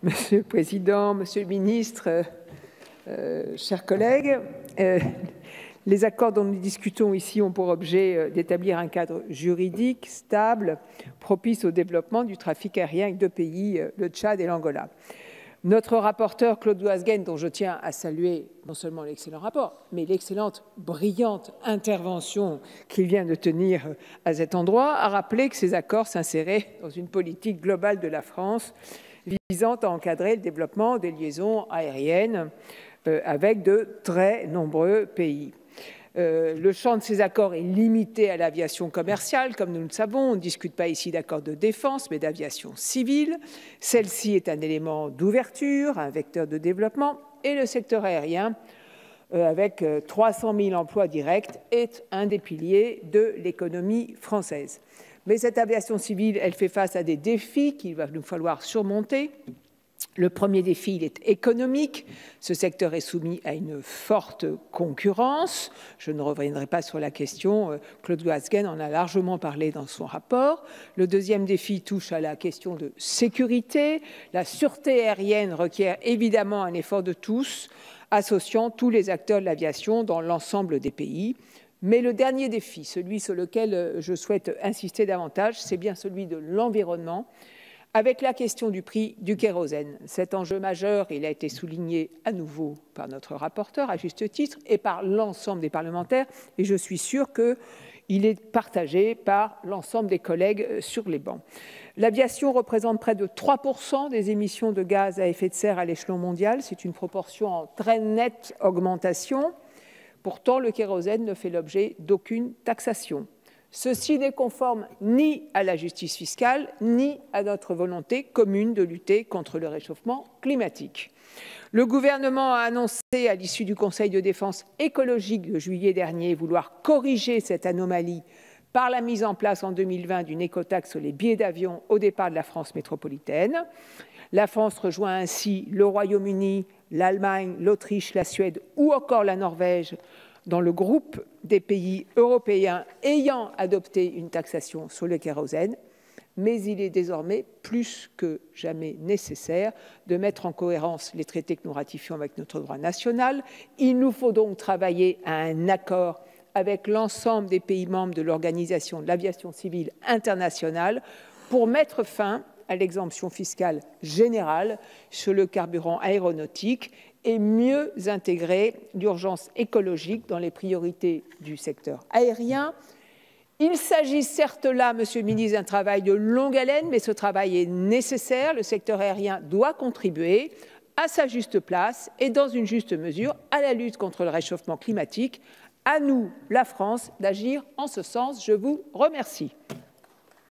Monsieur le Président, Monsieur le Ministre, chers collègues, les accords dont nous discutons ici ont pour objet d'établir un cadre juridique stable, propice au développement du trafic aérien avec deux pays, le Tchad et l'Angola. Notre rapporteur Claude Loazguène, dont je tiens à saluer non seulement l'excellent rapport, mais l'excellente, brillante intervention qu'il vient de tenir à cet endroit, a rappelé que ces accords s'inséraient dans une politique globale de la France visant à encadrer le développement des liaisons aériennes avec de très nombreux pays. Le champ de ces accords est limité à l'aviation commerciale, comme nous le savons. On ne discute pas ici d'accords de défense, mais d'aviation civile. Celle-ci est un élément d'ouverture, un vecteur de développement. Et le secteur aérien, avec 300 000 emplois directs, est un des piliers de l'économie française. Mais cette aviation civile, elle fait face à des défis qu'il va nous falloir surmonter. Le premier défi, il est économique. Ce secteur est soumis à une forte concurrence. Je ne reviendrai pas sur la question. Claude Loazguène en a largement parlé dans son rapport. Le deuxième défi touche à la question de sécurité. La sûreté aérienne requiert évidemment un effort de tous, associant tous les acteurs de l'aviation dans l'ensemble des pays. Mais le dernier défi, celui sur lequel je souhaite insister davantage, c'est bien celui de l'environnement, avec la question du prix du kérosène. Cet enjeu majeur, il a été souligné à nouveau par notre rapporteur, à juste titre, et par l'ensemble des parlementaires, et je suis sûre qu'il est partagé par l'ensemble des collègues sur les bancs. L'aviation représente près de 3% des émissions de gaz à effet de serre à l'échelon mondial. C'est une proportion en très nette augmentation. Pourtant, le kérosène ne fait l'objet d'aucune taxation. Ceci n'est conforme ni à la justice fiscale, ni à notre volonté commune de lutter contre le réchauffement climatique. Le gouvernement a annoncé à l'issue du Conseil de défense écologique de juillet dernier vouloir corriger cette anomalie par la mise en place en 2020 d'une écotaxe sur les billets d'avion au départ de la France métropolitaine. La France rejoint ainsi le Royaume-Uni, l'Allemagne, l'Autriche, la Suède ou encore la Norvège dans le groupe des pays européens ayant adopté une taxation sur le kérosène. Mais il est désormais plus que jamais nécessaire de mettre en cohérence les traités que nous ratifions avec notre droit national. Il nous faut donc travailler à un accord avec l'ensemble des pays membres de l'Organisation de l'aviation civile internationale pour mettre fin à l'exemption fiscale générale sur le carburant aéronautique et mieux intégrer l'urgence écologique dans les priorités du secteur aérien. Il s'agit certes là, Monsieur le ministre, d'un travail de longue haleine, mais ce travail est nécessaire. Le secteur aérien doit contribuer à sa juste place et dans une juste mesure à la lutte contre le réchauffement climatique. À nous, la France, d'agir en ce sens. Je vous remercie.